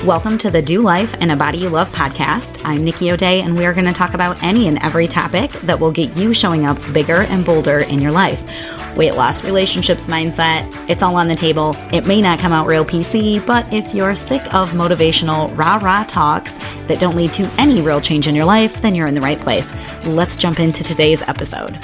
Welcome to the Do Life and a Body You Love podcast. I'm Nikki O'Day, and we are going to talk about any and every topic that will get you showing up bigger and bolder in your life. Weight loss, relationships, mindset, it's all on the table. It may not come out real PC, but if you're sick of motivational rah-rah talks that don't lead to any real change in your life, then you're in the right place. Let's jump into today's episode.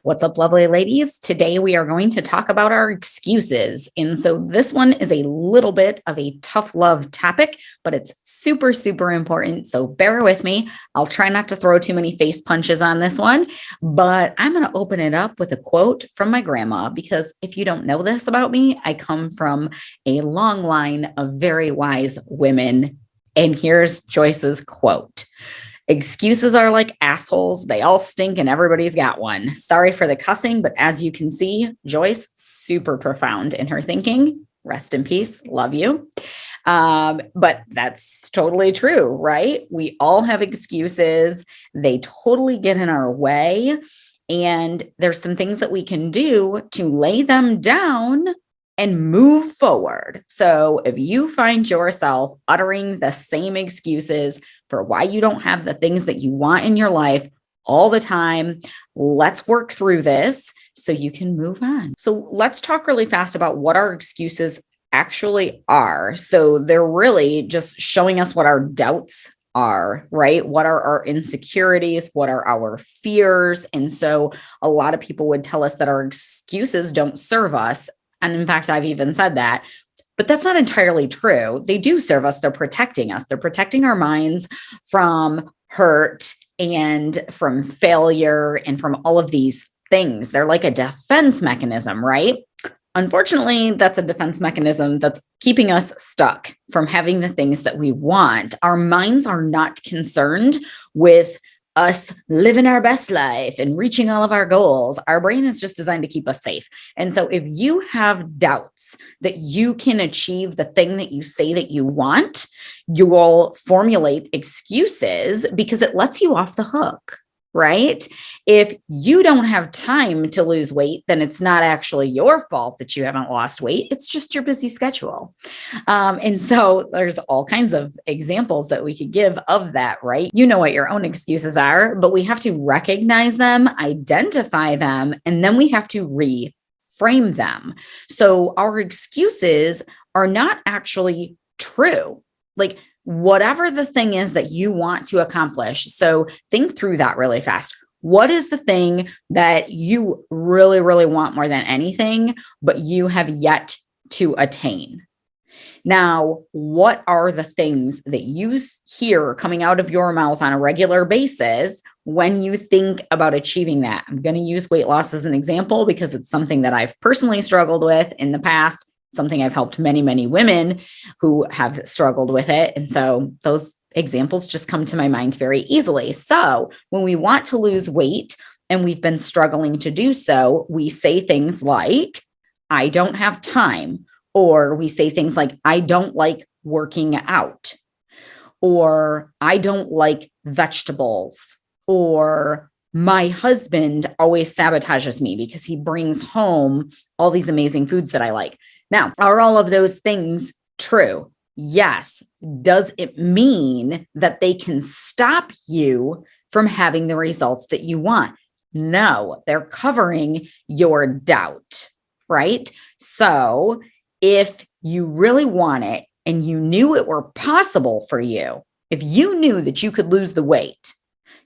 What's up, lovely ladies? Today we are going to talk about our excuses. And so this one is a little bit of a tough love topic, but it's super, super important. So bear with me. I'll try not to throw too many face punches on this one, but I'm going to open it up with a quote from my grandma, because if you don't know this about me, I come from a long line of very wise women. And here's Joyce's quote. Excuses are like assholes. They all stink and everybody's got one. Sorry for the cussing, but as you can see, Joyce, super profound in her thinking. Rest in peace. Love you. But that's totally true, right? We all have excuses. They totally get in our way. And there's some things that we can do to lay them down and move forward. So if you find yourself uttering the same excuses for why you don't have the things that you want in your life all the time, let's work through this so you can move on. So let's talk really fast about what our excuses actually are. So they're really just showing us what our doubts are, right? What are our insecurities? What are our fears? And so a lot of people would tell us that our excuses don't serve us. And in fact, I've even said that. But that's not entirely true. They do serve us. They're protecting us. They're protecting our minds from hurt and from failure and from all of these things. They're like a defense mechanism, right? Unfortunately, that's a defense mechanism that's keeping us stuck from having the things that we want. Our minds are not concerned with us living our best life and reaching all of our goals. Our brain is just designed to keep us safe. And so if you have doubts that you can achieve the thing that you say that you want, you will formulate excuses because it lets you off the hook, right? If you don't have time to lose weight, then it's not actually your fault that you haven't lost weight. It's just your busy schedule. And so there's all kinds of examples that we could give of that, right? You know what your own excuses are, but we have to recognize them, identify them, and then we have to reframe them. So our excuses are not actually true. Like, whatever the thing is that you want to accomplish. So think through that really fast. What is the thing that you really, really want more than anything, but you have yet to attain? Now, what are the things that you hear coming out of your mouth on a regular basis when you think about achieving that? I'm going to use weight loss as an example because it's something that I've personally struggled with in the past. Something I've helped many, many women who have struggled with it. And so those examples just come to my mind very easily. So when we want to lose weight and we've been struggling to do so, we say things like, I don't have time, or we say things like, I don't like working out, or I don't like vegetables, or my husband always sabotages me because he brings home all these amazing foods that I like. Now, are all of those things true? Yes. Does it mean that they can stop you from having the results that you want? No, they're covering your doubt, right? So if you really want it and you knew it were possible for you, if you knew that you could lose the weight,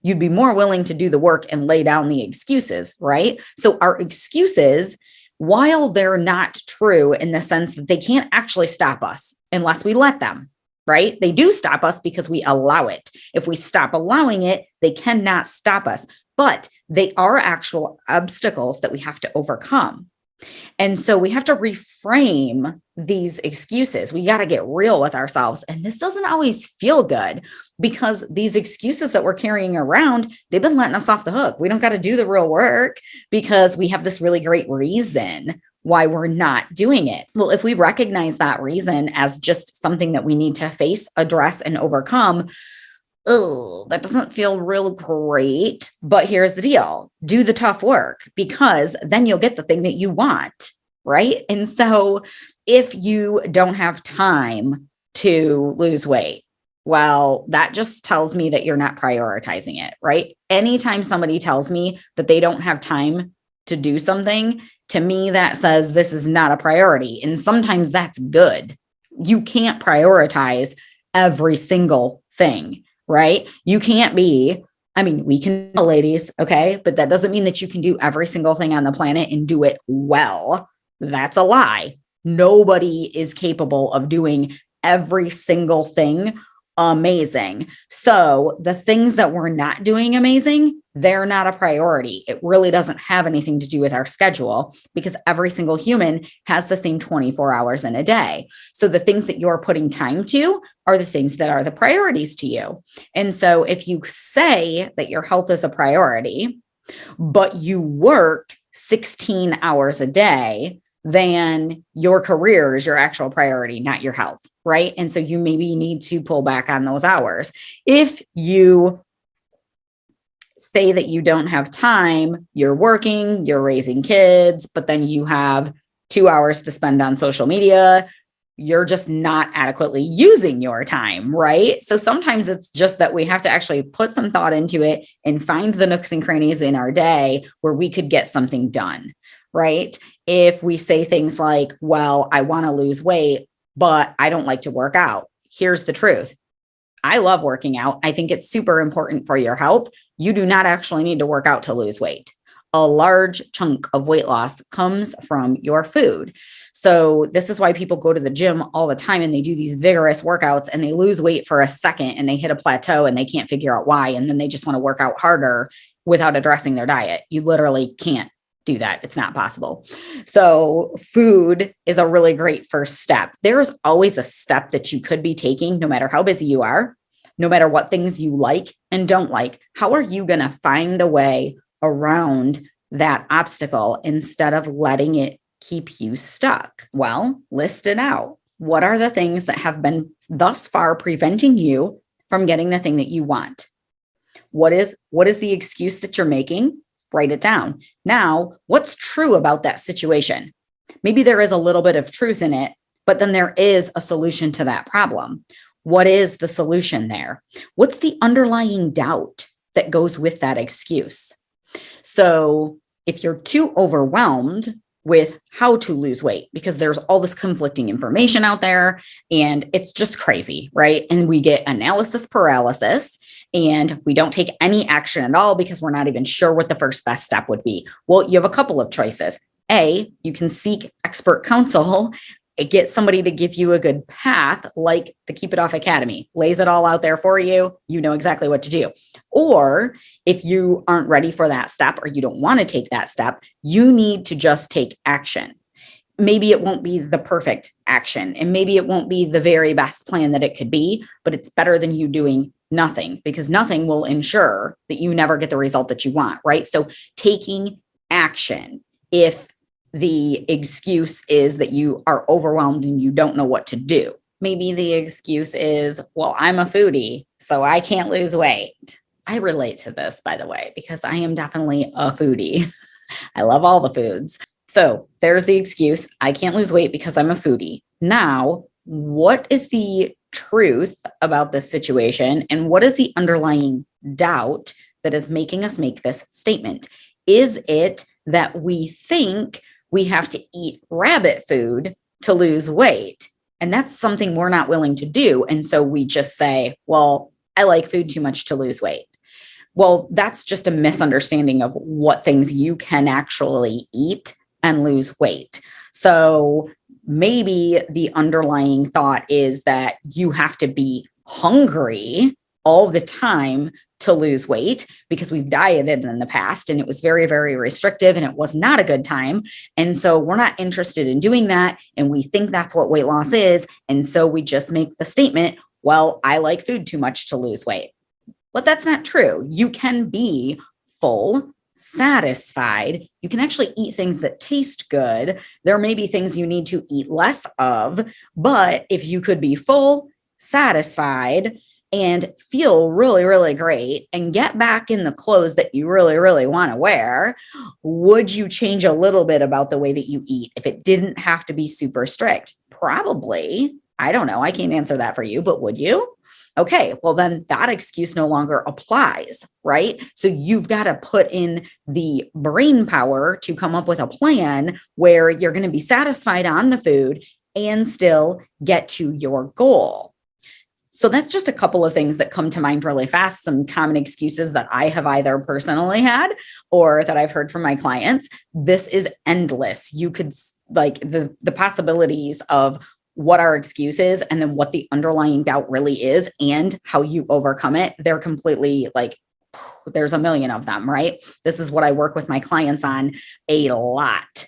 you'd be more willing to do the work and lay down the excuses, right? So our excuses, while they're not true in the sense that they can't actually stop us unless we let them, right? They do stop us because we allow it. If we stop allowing it, they cannot stop us, but they are actual obstacles that we have to overcome. And so we have to reframe these excuses. We got to get real with ourselves. And this doesn't always feel good because these excuses that we're carrying around, they've been letting us off the hook. We don't got to do the real work because we have this really great reason why we're not doing it. Well, if we recognize that reason as just something that we need to face, address, and overcome, oh, that doesn't feel real great. But here's the deal. Do the tough work, because then you'll get the thing that you want, right? And so if you don't have time to lose weight, well, that just tells me that you're not prioritizing it, right? Anytime somebody tells me that they don't have time to do something, to me, that says this is not a priority. And sometimes that's good. You can't prioritize every single thing, right? You can't be, I mean, we can, ladies, okay? But that doesn't mean that you can do every single thing on the planet and do it well. That's a lie. Nobody is capable of doing every single thing amazing. So the things that we're not doing amazing, they're not a priority. It really doesn't have anything to do with our schedule because every single human has the same 24 hours in a day. So the things that you're putting time to are the things that are the priorities to you. And so if you say that your health is a priority, but you work 16 hours a day, then your career is your actual priority, not your health, right? And so you maybe need to pull back on those hours. If you say that you don't have time, you're working, you're raising kids, but then you have 2 hours to spend on social media, you're just not adequately using your time, right? So sometimes it's just that we have to actually put some thought into it and find the nooks and crannies in our day where we could get something done, right? If we say things like, well, I want to lose weight, but I don't like to work out. Here's the truth. I love working out. I think it's super important for your health. You do not actually need to work out to lose weight. A large chunk of weight loss comes from your food. So this is why people go to the gym all the time and they do these vigorous workouts and they lose weight for a second and they hit a plateau and they can't figure out why. And then they just want to work out harder without addressing their diet. You literally can't do that. It's not possible. So food is a really great first step. There's always a step that you could be taking, no matter how busy you are, no matter what things you like and don't like. How are you going to find a way around that obstacle instead of letting it keep you stuck? Well, list it out. What are the things that have been thus far preventing you from getting the thing that you want? What is the excuse that you're making? Write it down. Now, what's true about that situation? Maybe there is a little bit of truth in it, but then there is a solution to that problem. What is the solution there? What's the underlying doubt that goes with that excuse? So if you're too overwhelmed with how to lose weight, because there's all this conflicting information out there and it's just crazy, right? And we get analysis paralysis and we don't take any action at all because we're not even sure what the first best step would be. Well, you have a couple of choices. A, you can seek expert counsel, get somebody to give you a good path, like the Keep It Off Academy, lays it all out there for you. You know exactly what to do. Or if you aren't ready for that step or you don't want to take that step, you need to just take action. Maybe it won't be the perfect action and maybe it won't be the very best plan that it could be, but it's better than you doing nothing because nothing will ensure that you never get the result that you want, right? So taking action. If the excuse is that you are overwhelmed and you don't know what to do. Maybe the excuse is, well, I'm a foodie, so I can't lose weight. I relate to this, by the way, because I am definitely a foodie. I love all the foods. So there's the excuse. I can't lose weight because I'm a foodie. Now, what is the truth about this situation? And what is the underlying doubt that is making us make this statement? Is it that we think we have to eat rabbit food to lose weight? And that's something we're not willing to do. And so we just say, well, I like food too much to lose weight. Well, that's just a misunderstanding of what things you can actually eat and lose weight. So maybe the underlying thought is that you have to be hungry all the time to lose weight because we've dieted in the past and it was very, very restrictive and it was not a good time. And so we're not interested in doing that. And we think that's what weight loss is. And so we just make the statement, well, I like food too much to lose weight. But that's not true. You can be full, satisfied. You can actually eat things that taste good. There may be things you need to eat less of, but if you could be full, satisfied, and feel really, really great and get back in the clothes that you really, really want to wear, would you change a little bit about the way that you eat if it didn't have to be super strict? Probably. I don't know. I can't answer that for you, but would you? Okay, well, then that excuse no longer applies, right? So you've got to put in the brain power to come up with a plan where you're going to be satisfied on the food and still get to your goal. So that's just a couple of things that come to mind really fast, some common excuses that I have either personally had or that I've heard from my clients. This is endless. You could like the possibilities of what our excuse is and then what the underlying doubt really is and how you overcome it. They're completely like, there's a million of them, right? This is what I work with my clients on a lot.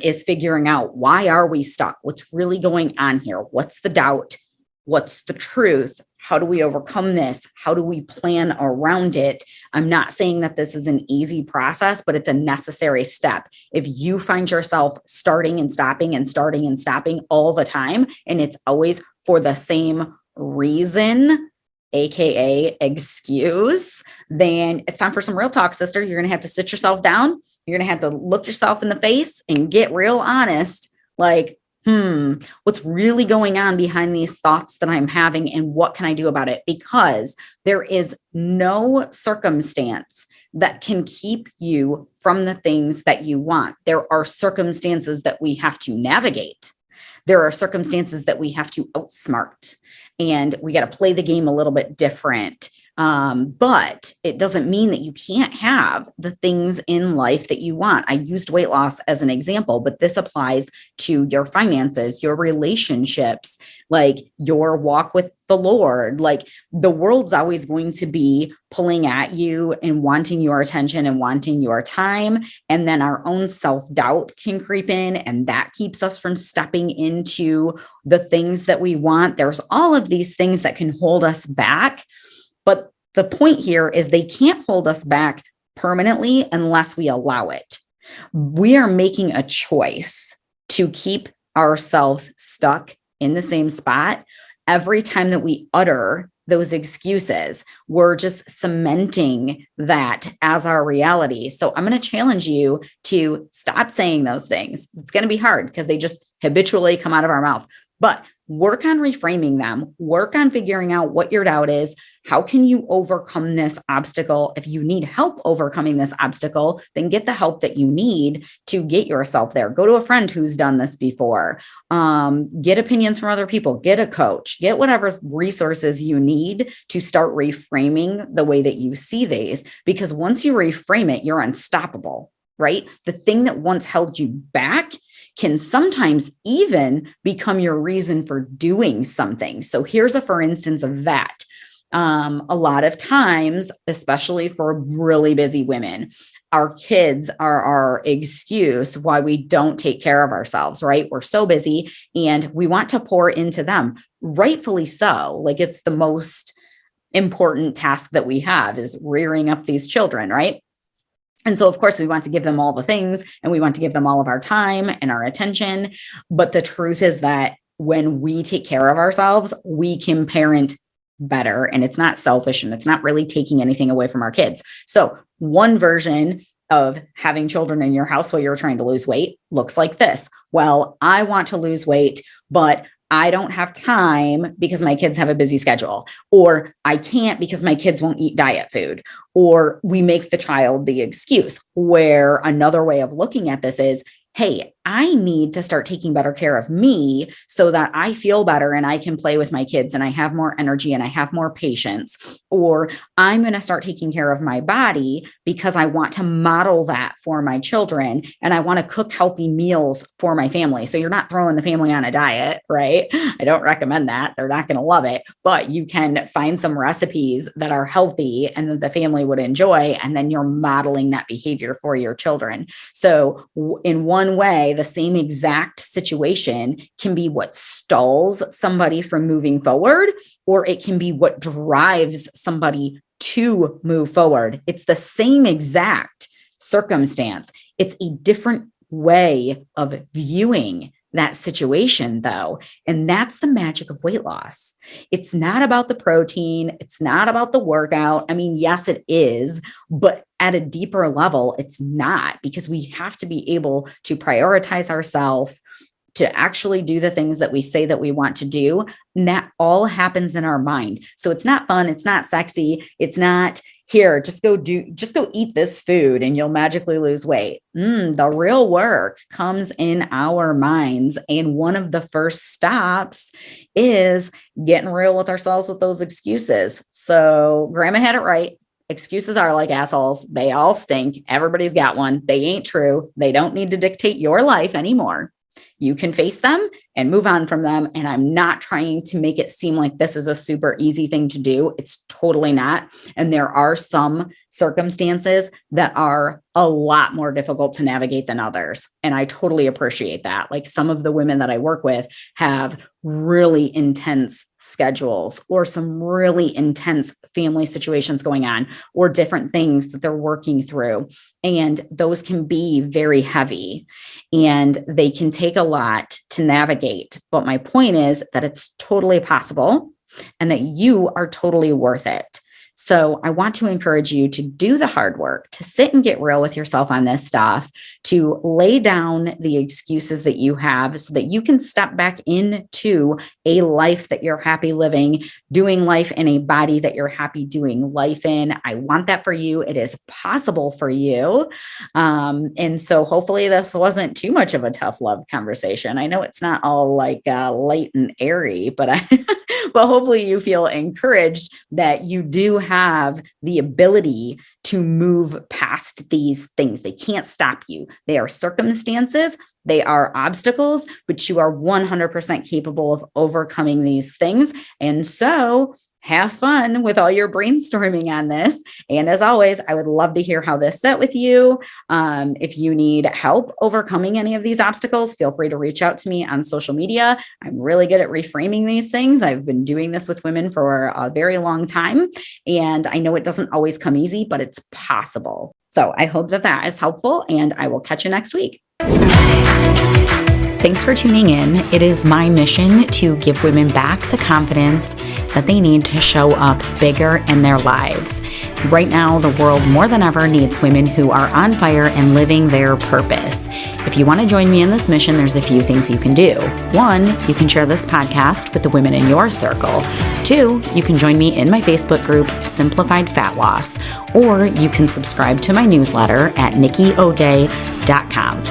Is figuring out, why are we stuck? What's really going on here? What's the doubt? What's the truth? How do we overcome this? How do we plan around it? I'm not saying that this is an easy process, but it's a necessary step. If you find yourself starting and stopping and starting and stopping all the time, and it's always for the same reason, AKA excuse, then it's time for some real talk, sister. You're going to have to sit yourself down. You're going to have to look yourself in the face and get real honest. Like, what's really going on behind these thoughts that I'm having and what can I do about it? Because there is no circumstance that can keep you from the things that you want. There are circumstances that we have to navigate. There are circumstances that we have to outsmart, and we got to play the game a little bit different. But it doesn't mean that you can't have the things in life that you want. I used weight loss as an example, but this applies to your finances, your relationships, like your walk with the Lord. Like the world's always going to be pulling at you and wanting your attention and wanting your time. And then our own self-doubt can creep in, and that keeps us from stepping into the things that we want. There's all of these things that can hold us back. But the point here is they can't hold us back permanently unless we allow it. We are making a choice to keep ourselves stuck in the same spot. Every time that we utter those excuses, we're just cementing that as our reality. So I'm going to challenge you to stop saying those things. It's going to be hard because they just habitually come out of our mouth, but work on reframing them, work on figuring out what your doubt is. How can you overcome this obstacle? If you need help overcoming this obstacle, then get the help that you need to get yourself there. Go to a friend who's done this before. Get opinions from other people, get a coach, get whatever resources you need to start reframing the way that you see these. Because once you reframe it, you're unstoppable, right? The thing that once held you back can sometimes even become your reason for doing something. So here's a for instance of that. A lot of times, especially for really busy women, our kids are our excuse why we don't take care of ourselves, right? We're so busy and we want to pour into them, rightfully so. Like it's the most important task that we have is rearing up these children, right? And so, of course, we want to give them all the things and we want to give them all of our time and our attention. But the truth is that when we take care of ourselves, we can parent better, and it's not selfish and it's not really taking anything away from our kids. So one version of having children in your house while you're trying to lose weight looks like this. Well, I want to lose weight, but I don't have time because my kids have a busy schedule, or I can't because my kids won't eat diet food, or we make the child the excuse. Where another way of looking at this is, hey, I need to start taking better care of me so that I feel better and I can play with my kids and I have more energy and I have more patience. Or I'm going to start taking care of my body because I want to model that for my children and I want to cook healthy meals for my family. So you're not throwing the family on a diet, right? I don't recommend that. They're not going to love it, but you can find some recipes that are healthy and that the family would enjoy. And then you're modeling that behavior for your children. So in one way, the same exact situation can be what stalls somebody from moving forward, or it can be what drives somebody to move forward. It's the same exact circumstance. It's a different way of viewing that situation though. And that's the magic of weight loss. It's not about the protein. It's not about the workout. I mean, yes, it is, but at a deeper level, it's not, because we have to be able to prioritize ourselves, to actually do the things that we say that we want to do. And that all happens in our mind. So it's not fun. It's not sexy. It's not, here, just go eat this food and you'll magically lose weight. The real work comes in our minds. And one of the first stops is getting real with ourselves with those excuses. So Grandma had it right. Excuses are like assholes. They all stink. Everybody's got one. They ain't true. They don't need to dictate your life anymore. You can face them and move on from them. And I'm not trying to make it seem like this is a super easy thing to do. It's totally not. And there are some circumstances that are a lot more difficult to navigate than others. And I totally appreciate that. Like some of the women that I work with have really intense schedules or some really intense family situations going on or different things that they're working through. And those can be very heavy and they can take a lot to navigate. But my point is that it's totally possible and that you are totally worth it. So I want to encourage you to do the hard work, to sit and get real with yourself on this stuff, to lay down the excuses that you have so that you can step back into a life that you're happy living, doing life in a body that you're happy doing life in. I want that for you. It is possible for you. And so hopefully this wasn't too much of a tough love conversation. I know it's not all like light and airy, but but hopefully you feel encouraged that you do have the ability to move past these things. They can't stop you. They are circumstances, they are obstacles, but you are 100% capable of overcoming these things. And so have fun with all your brainstorming on this. And as always, I would love to hear how this set with you. If you need help overcoming any of these obstacles, feel free to reach out to me on social media. I'm really good at reframing these things. I've been doing this with women for a very long time. And I know it doesn't always come easy, but it's possible. So I hope that that is helpful and I will catch you next week. Thanks for tuning in. It is my mission to give women back the confidence that they need to show up bigger in their lives. Right now, the world more than ever needs women who are on fire and living their purpose. If you want to join me in this mission, there's a few things you can do. 1, you can share this podcast with the women in your circle. 2, you can join me in my Facebook group, Simplified Fat Loss, or you can subscribe to my newsletter at nikkiode.com.